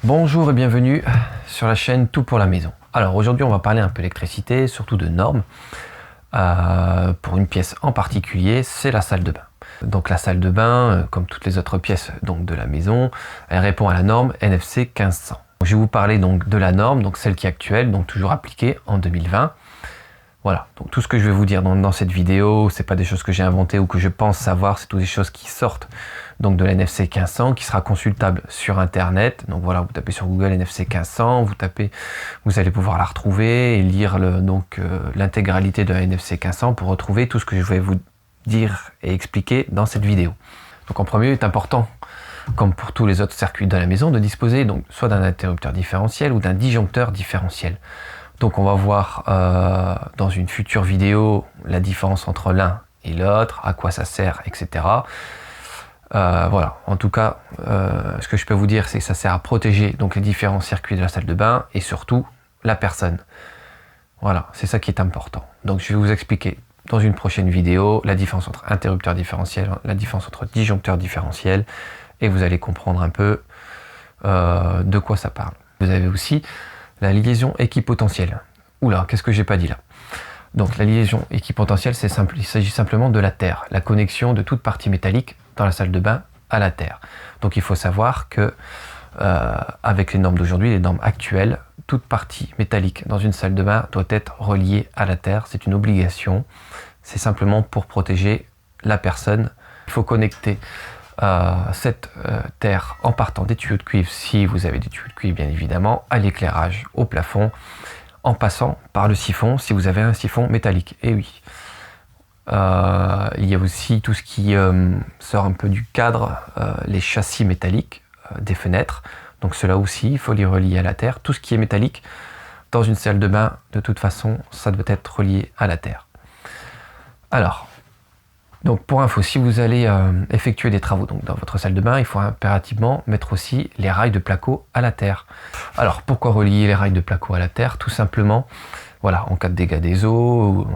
Bonjour et bienvenue sur la chaîne Tout pour la maison. Alors aujourd'hui on va parler un peu d'électricité, surtout de normes. Pour une pièce en particulier, c'est la salle de bain. Donc la salle de bain, comme toutes les autres pièces donc, de la maison, elle répond à la norme NFC 1500. Je vais vous parler donc de la norme, donc celle qui est actuelle, donc toujours appliquée en 2020. Voilà, donc tout ce que je vais vous dire dans cette vidéo, c'est pas des choses que j'ai inventées ou que je pense savoir, c'est toutes des choses qui sortent donc de la NFC 1500, qui sera consultable sur internet. Donc voilà, vous tapez sur Google NFC 1500, vous allez pouvoir la retrouver et lire l'intégralité de la NFC 1500 pour retrouver tout ce que je vais vous dire et expliquer dans cette vidéo. Donc en premier lieu, il est important, comme pour tous les autres circuits de la maison, de disposer donc soit d'un interrupteur différentiel ou d'un disjoncteur différentiel. Donc on va voir dans une future vidéo la différence entre l'un et l'autre, à quoi ça sert, etc. Voilà, en tout cas, ce que je peux vous dire, c'est que ça sert à protéger donc les différents circuits de la salle de bain et surtout la personne. Voilà, c'est ça qui est important. Donc je vais vous expliquer dans une prochaine vidéo la différence entre interrupteur différentiel, la différence entre disjoncteur différentiel, et vous allez comprendre un peu de quoi ça parle. Vous avez aussi la liaison équipotentielle. Oula, qu'est-ce que j'ai pas dit là? Donc la liaison équipotentielle, c'est simple, il s'agit simplement de la terre, la connexion de toute partie métallique dans la salle de bain à la terre. Donc il faut savoir que avec les normes d'aujourd'hui, les normes actuelles, toute partie métallique dans une salle de bain doit être reliée à la terre. C'est une obligation. C'est simplement pour protéger la personne. Il faut connecter cette terre en partant des tuyaux de cuivre, si vous avez des tuyaux de cuivre bien évidemment, à l'éclairage, au plafond, en passant par le siphon si vous avez un siphon métallique. Et oui, il y a aussi tout ce qui sort un peu du cadre, les châssis métalliques des fenêtres. Donc cela aussi, il faut les relier à la terre. Tout ce qui est métallique dans une salle de bain, de toute façon, ça doit être relié à la terre. Alors, donc pour info, si vous allez effectuer des travaux donc dans votre salle de bain, il faut impérativement mettre aussi les rails de placo à la terre. Alors pourquoi relier les rails de placo à la terre? Tout simplement, voilà, en cas de dégâts des eaux ou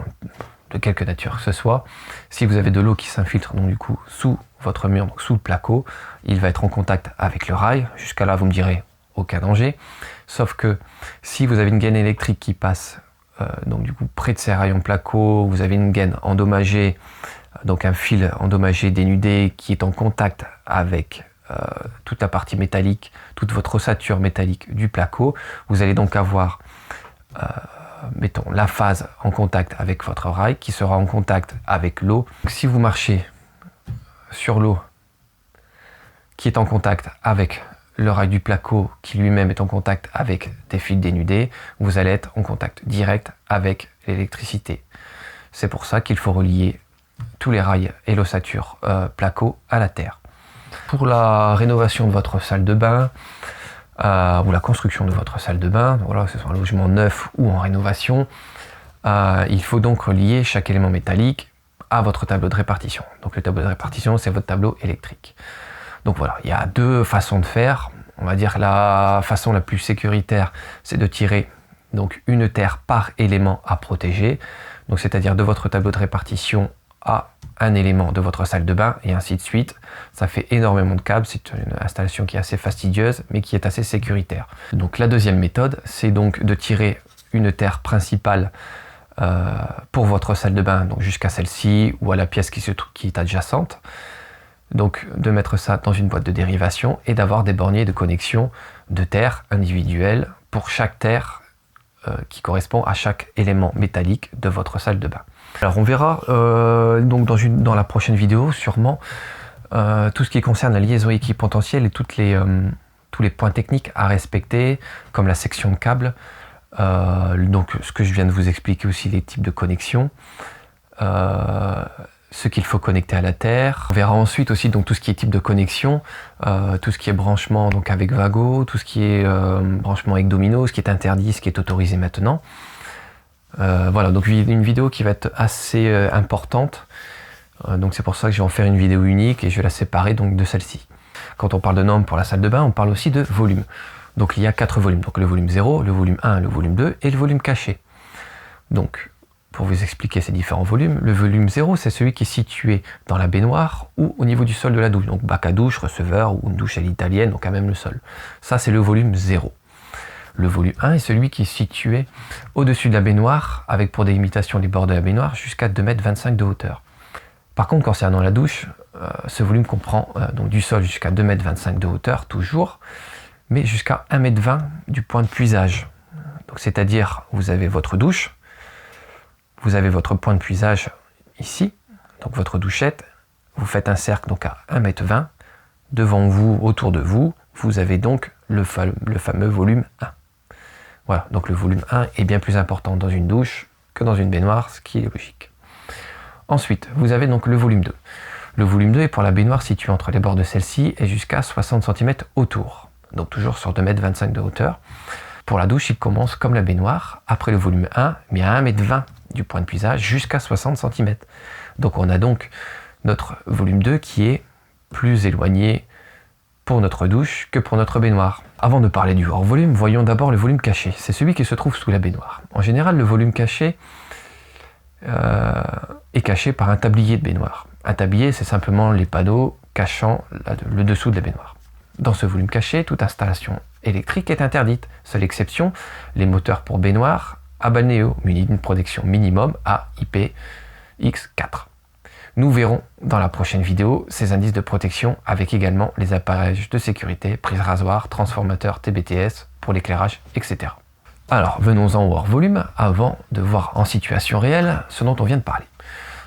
de quelque nature que ce soit, si vous avez de l'eau qui s'infiltre donc du coup sous votre mur, donc sous le placo, il va être en contact avec le rail. Jusqu'à là, vous me direz aucun danger. Sauf que si vous avez une gaine électrique qui passe donc du coup près de ces rails en placo, vous avez une gaine endommagée, donc un fil endommagé, dénudé, qui est en contact avec toute la partie métallique, toute votre ossature métallique du placo, vous allez donc avoir mettons la phase en contact avec votre rail qui sera en contact avec l'eau. Si vous marchez sur l'eau qui est en contact avec le rail du placo qui lui-même est en contact avec des fils dénudés, vous allez être en contact direct avec l'électricité. C'est pour ça qu'il faut relier tous les rails et l'ossature placo à la terre. Pour la rénovation de votre salle de bain ou la construction de votre salle de bain, voilà, que ce soit un logement neuf ou en rénovation, il faut donc relier chaque élément métallique à votre tableau de répartition. Donc le tableau de répartition, c'est votre tableau électrique. Donc voilà, il y a deux façons de faire. On va dire la façon la plus sécuritaire, c'est de tirer donc une terre par élément à protéger. Donc c'est-à-dire de votre tableau de répartition à un élément de votre salle de bain et ainsi de suite. Ça fait énormément de câbles, c'est une installation qui est assez fastidieuse mais qui est assez sécuritaire. Donc la deuxième méthode, c'est donc de tirer une terre principale pour votre salle de bain, donc jusqu'à celle-ci ou à la pièce qui est adjacente. Donc de mettre ça dans une boîte de dérivation et d'avoir des borniers de connexion de terre individuels pour chaque terre qui correspond à chaque élément métallique de votre salle de bain. Alors on verra donc dans la prochaine vidéo sûrement tout ce qui concerne la liaison équipotentielle et tous les points techniques à respecter, comme la section de câble, donc ce que je viens de vous expliquer aussi, les types de connexions, ce qu'il faut connecter à la terre. On verra ensuite aussi donc tout ce qui est type de connexion, tout ce qui est branchement donc avec Vago, tout ce qui est branchement avec Domino, ce qui est interdit, ce qui est autorisé maintenant. Voilà, donc une vidéo qui va être assez importante, donc c'est pour ça que je vais en faire une vidéo unique et je vais la séparer donc de celle-ci. Quand on parle de normes pour la salle de bain, on parle aussi de volume. Donc il y a 4 volumes, donc le volume 0, le volume 1, le volume 2 et le volume caché. Donc pour vous expliquer ces différents volumes. Le volume 0, c'est celui qui est situé dans la baignoire ou au niveau du sol de la douche. Donc bac à douche, receveur ou une douche à l'italienne, donc à même le sol. Ça, c'est le volume 0. Le volume 1 est celui qui est situé au-dessus de la baignoire, avec pour délimitation les bords de la baignoire, jusqu'à 2,25 m de hauteur. Par contre, concernant la douche, ce volume comprend donc du sol jusqu'à 2,25 m de hauteur, toujours, mais jusqu'à 1,20 m du point de puisage. C'est-à-dire, vous avez votre douche, vous avez votre point de puisage ici, donc votre douchette, vous faites un cercle donc à 1,20 m, devant vous, autour de vous, vous avez donc le fameux volume 1. Voilà, donc le volume 1 est bien plus important dans une douche que dans une baignoire, ce qui est logique. Ensuite, vous avez donc le volume 2. Le volume 2 est pour la baignoire située entre les bords de celle-ci et jusqu'à 60 cm autour, donc toujours sur 2,25 m de hauteur. Pour la douche, il commence comme la baignoire, après le volume 1, mais à 1,20 m du point de puisage jusqu'à 60 cm. Donc on a donc notre volume 2 qui est plus éloigné pour notre douche que pour notre baignoire. Avant de parler du hors volume, voyons d'abord le volume caché. C'est celui qui se trouve sous la baignoire. En général, le volume caché est caché par un tablier de baignoire. Un tablier, c'est simplement les panneaux cachant le dessous de la baignoire. Dans ce volume caché, toute installation électrique est interdite. Seule exception, les moteurs pour baignoire à balnéo, munis d'une protection minimum à IPX4. Nous verrons dans la prochaine vidéo ces indices de protection avec également les appareillages de sécurité, prise rasoir, transformateur TBTS pour l'éclairage, etc. Alors venons-en au hors volume avant de voir en situation réelle ce dont on vient de parler.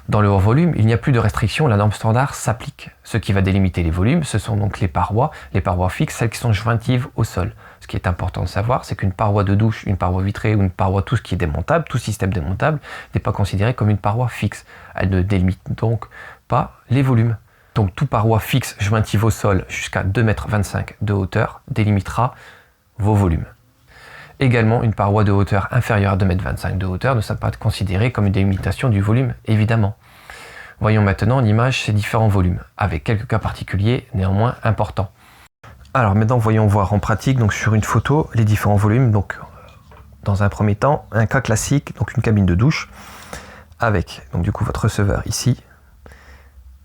Dans le hors volume, il n'y a plus de restriction, la norme standard s'applique. Ce qui va délimiter les volumes, ce sont donc les parois fixes, celles qui sont jointives au sol. Ce qui est important de savoir, c'est qu'une paroi de douche, une paroi vitrée ou une paroi, tout ce qui est démontable, tout système démontable, n'est pas considéré comme une paroi fixe. Elle ne délimite donc pas les volumes. Donc toute paroi fixe jointive au sol jusqu'à 2,25 m de hauteur délimitera vos volumes. Également, une paroi de hauteur inférieure à 2,25 m de hauteur ne sera pas considérée comme une délimitation du volume, évidemment. Voyons maintenant en image ces différents volumes, avec quelques cas particuliers néanmoins importants. Alors maintenant, voyons voir en pratique, donc sur une photo, les différents volumes. Donc, dans un premier temps, un cas classique, donc une cabine de douche, avec donc du coup votre receveur ici,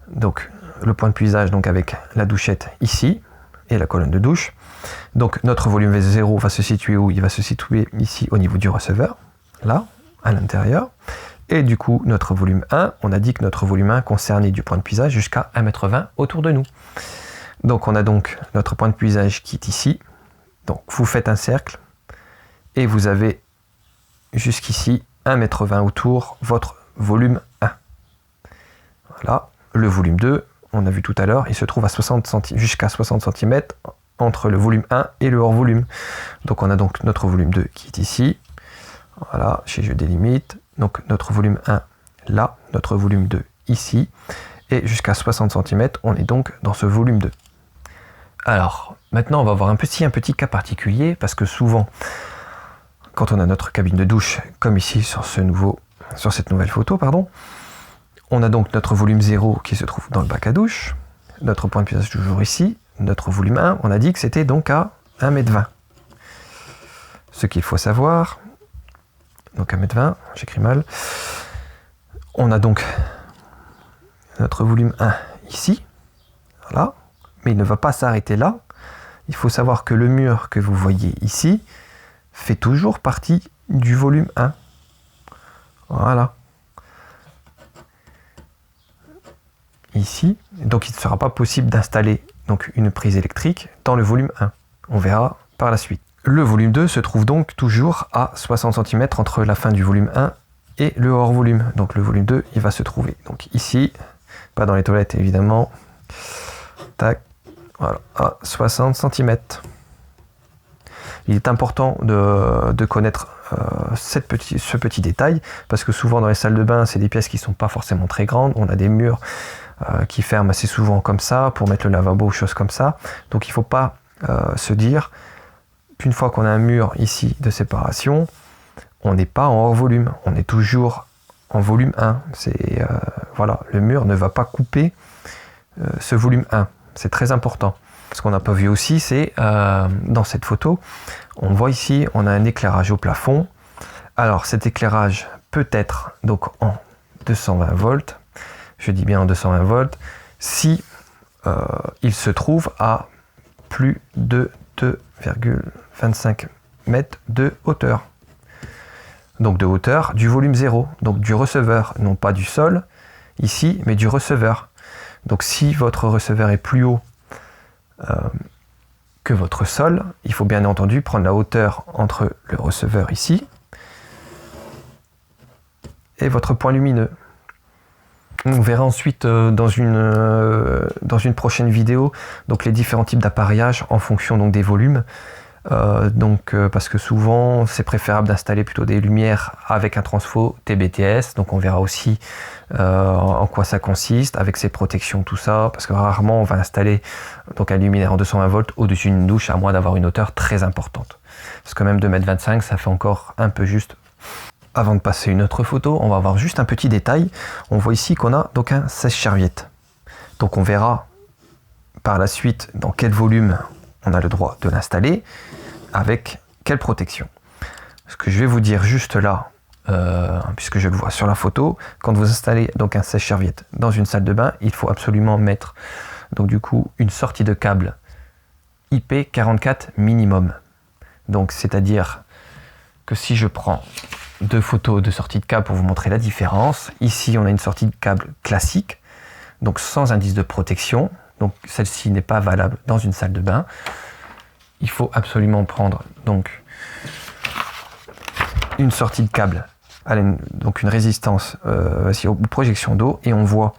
donc le point de puisage donc avec la douchette ici, et la colonne de douche. Donc notre volume V0 va se situer où? Il va se situer ici au niveau du receveur, là, à l'intérieur. Et du coup, notre volume 1, on a dit que notre volume 1 concernait du point de puisage jusqu'à 1,20 m autour de nous. Donc on a donc notre point de puisage qui est ici. Donc vous faites un cercle et vous avez jusqu'ici 1,20 m autour votre volume 1. Voilà, le volume 2, on a vu tout à l'heure, il se trouve à jusqu'à 60 cm entre le volume 1 et le hors volume. Donc on a donc notre volume 2 qui est ici. Voilà, je délimite. Donc notre volume 1 là, notre volume 2 ici. Et jusqu'à 60 cm, on est donc dans ce volume 2. Alors, maintenant on va voir un petit cas particulier, parce que souvent, quand on a notre cabine de douche, comme ici sur cette nouvelle photo, pardon, on a donc notre volume 0 qui se trouve dans le bac à douche, notre point de puisage toujours ici, notre volume 1, on a dit que c'était donc à 1,20 m. Ce qu'il faut savoir, donc 1,20 m, j'écris mal, on a donc notre volume 1 ici, voilà, mais il ne va pas s'arrêter là. Il faut savoir que le mur que vous voyez ici fait toujours partie du volume 1. Voilà. Ici, donc il ne sera pas possible d'installer donc une prise électrique dans le volume 1. On verra par la suite. Le volume 2 se trouve donc toujours à 60 cm entre la fin du volume 1 et le hors volume. Donc le volume 2, il va se trouver donc ici, pas dans les toilettes évidemment, tac, voilà, à 60 cm. Il est important de connaître ce petit détail, parce que souvent dans les salles de bain, c'est des pièces qui ne sont pas forcément très grandes. On a des murs qui ferment assez souvent comme ça, pour mettre le lavabo ou choses comme ça. Donc il ne faut pas se dire qu'une fois qu'on a un mur ici de séparation, on n'est pas en hors volume, on est toujours en volume 1. Voilà, le mur ne va pas couper ce volume 1. C'est très important. Ce qu'on n'a pas vu aussi, c'est dans cette photo, on voit ici, on a un éclairage au plafond. Alors cet éclairage peut-être donc en 220 volts, je dis bien en 220 volts, si il se trouve à plus de 2,25 mètres de hauteur. Donc de hauteur du volume 0, donc du receveur, non pas du sol ici, mais du receveur. Donc si votre receveur est plus haut que votre sol, il faut bien entendu prendre la hauteur entre le receveur ici et votre point lumineux. On verra ensuite dans une prochaine vidéo donc les différents types d'appareillage en fonction donc des volumes. Parce que souvent c'est préférable d'installer plutôt des lumières avec un transfo TBTS, donc on verra aussi en quoi ça consiste, avec ses protections, tout ça, parce que rarement on va installer donc un luminaire en 220 volts au-dessus d'une douche, à moins d'avoir une hauteur très importante, parce que même 2,25 m ça fait encore un peu juste. Avant de passer une autre photo, on va voir juste un petit détail. On voit ici qu'on a donc un sèche-serviette, donc on verra par la suite dans quel volume on a le droit de l'installer, avec quelle protection. Ce que je vais vous dire juste là, puisque je le vois sur la photo, quand vous installez donc un sèche-serviette dans une salle de bain, il faut absolument mettre donc du coup une sortie de câble IP44 minimum. Donc c'est-à-dire que si je prends deux photos de sortie de câble pour vous montrer la différence, ici on a une sortie de câble classique, donc sans indice de protection. Donc celle-ci n'est pas valable dans une salle de bain. Il faut absolument prendre donc une sortie de câble, donc une résistance aux projections d'eau, et on voit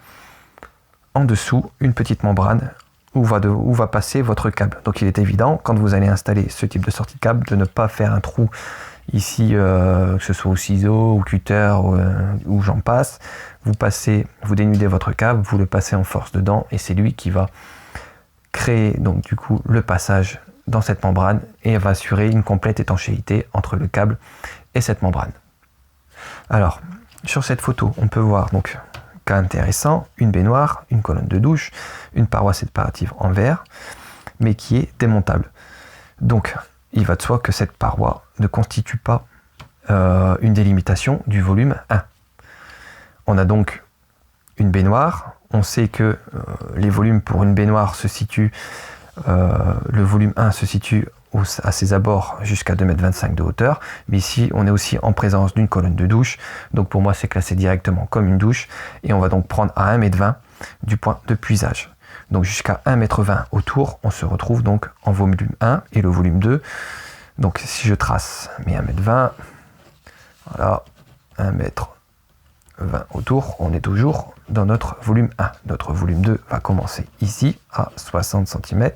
en dessous une petite membrane où va passer votre câble. Donc il est évident, quand vous allez installer ce type de sortie de câble, de ne pas faire un trou ici, que ce soit au ciseau, au cutter ou j'en passe. Vous dénudez votre câble, vous le passez en force dedans, et c'est lui qui va créer donc du coup le passage dans cette membrane et va assurer une complète étanchéité entre le câble et cette membrane. Alors sur cette photo, on peut voir donc, cas intéressant, une baignoire, une colonne de douche, une paroi séparative en verre, mais qui est démontable. Donc il va de soi que cette paroi ne constitue pas une délimitation du volume 1. On a donc une baignoire. On sait que les volumes pour une baignoire se situent, le volume 1 se situe à ses abords jusqu'à 2,25 m de hauteur, mais ici on est aussi en présence d'une colonne de douche, donc pour moi c'est classé directement comme une douche, et on va donc prendre à 1,20 m du point de puisage. Donc jusqu'à 1,20 m autour, on se retrouve donc en volume 1 et le volume 2. Donc si je trace mes 1,20 m, voilà, 1,20 m autour, on est toujours dans notre volume 1. Notre volume 2 va commencer ici à 60 cm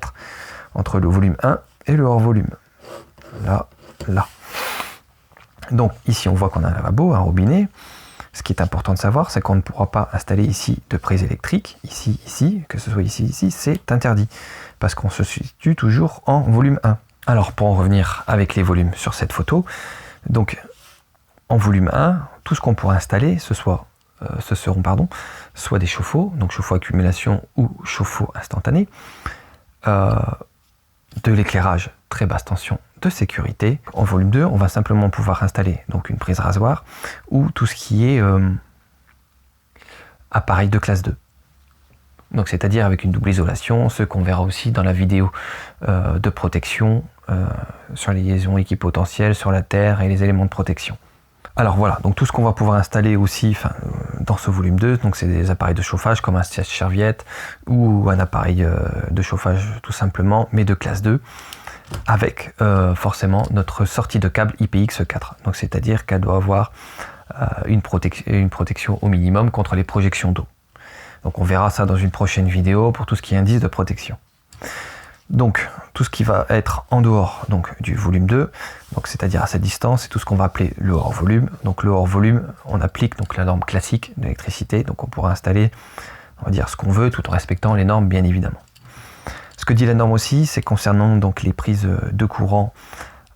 entre le volume 1 et le hors volume. Là. Donc ici on voit qu'on a un lavabo, un robinet. Ce qui est important de savoir, c'est qu'on ne pourra pas installer ici de prise électrique, ici, que ce soit ici, c'est interdit, parce qu'on se situe toujours en volume 1. Alors pour en revenir avec les volumes sur cette photo, donc en volume 1, tout ce qu'on pourra installer, ce seront soit des chauffe-eau, donc chauffe-eau accumulation ou chauffe-eau instantané, de l'éclairage très basse tension de sécurité. En volume 2, on va simplement pouvoir installer donc une prise rasoir ou tout ce qui est appareil de classe 2. Donc c'est-à-dire avec une double isolation, ce qu'on verra aussi dans la vidéo de protection sur les liaisons équipotentielles, sur la terre et les éléments de protection. Alors voilà, donc tout ce qu'on va pouvoir installer aussi dans ce volume 2, donc c'est des appareils de chauffage comme un sèche-serviette ou un appareil de chauffage tout simplement, mais de classe 2, avec forcément notre sortie de câble IPX4. Donc c'est-à-dire qu'elle doit avoir une protection au minimum contre les projections d'eau. Donc on verra ça dans une prochaine vidéo pour tout ce qui est indice de protection. Donc tout ce qui va être en dehors donc, du volume 2, donc c'est-à-dire à cette distance, c'est tout ce qu'on va appeler le hors volume. Donc le hors volume, on applique donc la norme classique d'électricité, donc on pourra installer, on va dire ce qu'on veut, tout en respectant les normes bien évidemment. Ce que dit la norme aussi, c'est concernant donc les prises de courant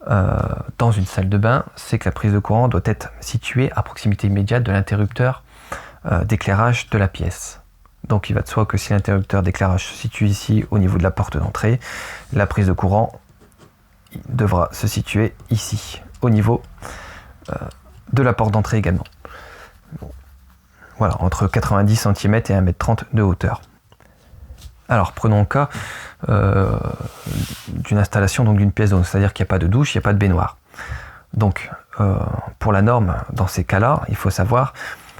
dans une salle de bain, c'est que la prise de courant doit être située à proximité immédiate de l'interrupteur d'éclairage de la pièce. Donc il va de soi que si l'interrupteur d'éclairage se situe ici au niveau de la porte d'entrée, la prise de courant devra se situer ici, au niveau de la porte d'entrée également. Voilà, entre 90 cm et 1,30 m de hauteur. Alors prenons le cas d'une installation d'une pièce d'eau, c'est-à-dire qu'il n'y a pas de douche, il n'y a pas de baignoire. Donc pour la norme, dans ces cas-là, il faut savoir,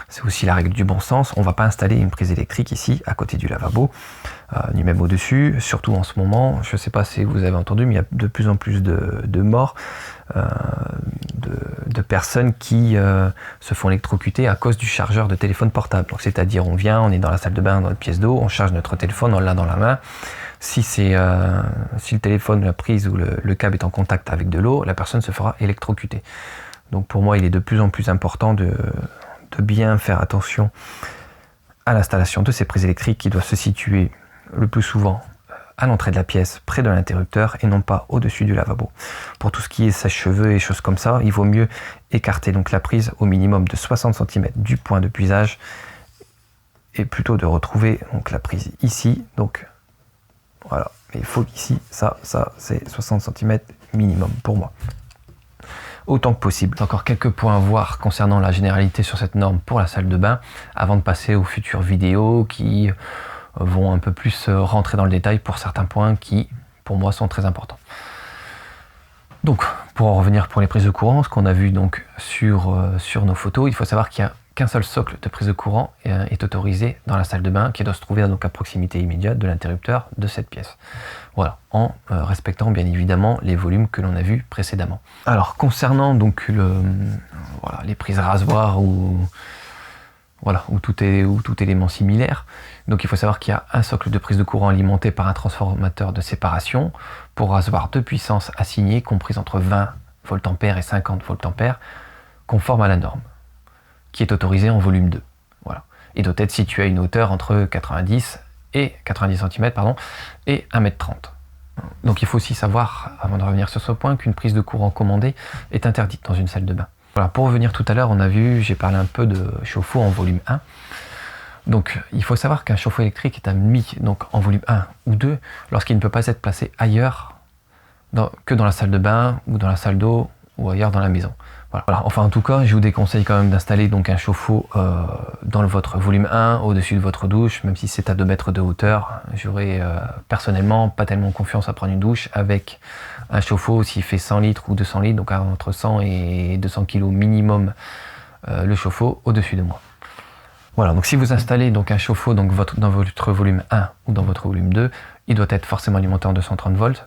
c'est aussi la règle du bon sens, on ne va pas installer une prise électrique ici, à côté du lavabo, ni même au-dessus, surtout en ce moment, je ne sais pas si vous avez entendu, mais il y a de plus en plus de morts, de personnes qui se font électrocuter à cause du chargeur de téléphone portable. Donc c'est-à-dire on vient, on est dans la salle de bain, dans une pièce d'eau, on charge notre téléphone, on l'a dans la main. Si le téléphone, la prise ou le câble est en contact avec de l'eau, la personne se fera électrocuter. Donc pour moi, il est de plus en plus important de bien faire attention à l'installation de ces prises électriques qui doivent se situer le plus souvent à l'entrée de la pièce, près de l'interrupteur et non pas au-dessus du lavabo. Pour tout ce qui est sèche-cheveux et choses comme ça, il vaut mieux écarter donc la prise au minimum de 60 cm du point de puisage et plutôt de retrouver donc la prise ici. Donc voilà, mais il faut qu'ici, ça c'est 60 cm minimum pour moi. Autant que possible. Encore quelques points à voir concernant la généralité sur cette norme pour la salle de bain avant de passer aux futures vidéos qui vont un peu plus rentrer dans le détail pour certains points qui pour moi sont très importants. Donc pour en revenir pour les prises de courant, ce qu'on a vu donc sur nos photos, il faut savoir qu'il n'y a qu'un seul socle de prise de courant est autorisé dans la salle de bain qui doit se trouver donc à proximité immédiate de l'interrupteur de cette pièce. Voilà, en respectant bien évidemment les volumes que l'on a vus précédemment. Alors concernant donc les prises rasoirs ou tout élément similaire, donc il faut savoir qu'il y a un socle de prise de courant alimenté par un transformateur de séparation pour rasoir de puissance assignée comprise entre 20 VA et 50 VA conforme à la norme, qui est autorisé en volume 2. Voilà. Et doit être situé à une hauteur entre 90 cm et 1,30 m. Donc il faut aussi savoir, avant de revenir sur ce point, qu'une prise de courant commandée est interdite dans une salle de bain. Voilà, pour revenir tout à l'heure, j'ai parlé un peu de chauffe-eau en volume 1. Donc il faut savoir qu'un chauffe-eau électrique est admis donc, en volume 1 ou 2 lorsqu'il ne peut pas être placé ailleurs que dans la salle de bain ou dans la salle d'eau ou ailleurs dans la maison. Voilà. Enfin en tout cas, je vous déconseille quand même d'installer donc un chauffe-eau dans votre volume 1 au-dessus de votre douche, même si c'est à 2 mètres de hauteur. J'aurais personnellement pas tellement confiance à prendre une douche avec un chauffe-eau s'il fait 100 litres ou 200 litres, donc entre 100 et 200 kg minimum le chauffe-eau au-dessus de moi. Voilà, donc si vous installez donc un chauffe-eau dans votre volume 1 ou dans votre volume 2, il doit être forcément alimenté en 230 volts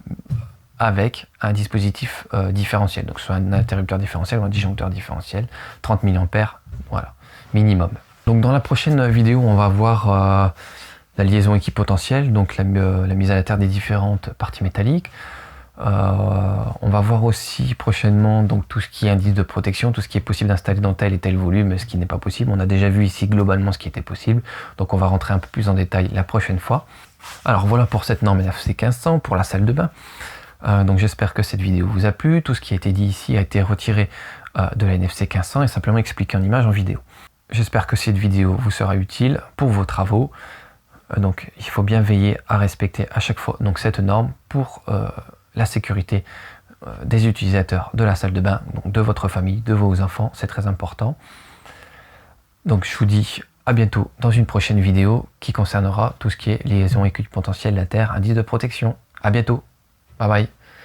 avec un dispositif différentiel, donc soit un interrupteur différentiel ou un disjoncteur différentiel, 30 mA, voilà, minimum. Donc dans la prochaine vidéo, on va voir la liaison équipotentielle, donc la mise à la terre des différentes parties métalliques. On va voir aussi prochainement donc tout ce qui est indice de protection, tout ce qui est possible d'installer dans tel et tel volume, ce qui n'est pas possible. On a déjà vu ici globalement ce qui était possible, donc on va rentrer un peu plus en détail la prochaine fois. Alors voilà pour cette norme NFC 1500 pour la salle de bain. Donc j'espère que cette vidéo vous a plu. Tout ce qui a été dit ici a été retiré de la NFC 1500 et simplement expliqué en image en vidéo. J'espère que cette vidéo vous sera utile pour vos travaux. Donc il faut bien veiller à respecter à chaque fois donc, cette norme pour la sécurité des utilisateurs de la salle de bain, donc de votre famille, de vos enfants, c'est très important. Donc je vous dis à bientôt dans une prochaine vidéo qui concernera tout ce qui est liaison équipotentielle, la terre, indice de protection. À bientôt, bye bye.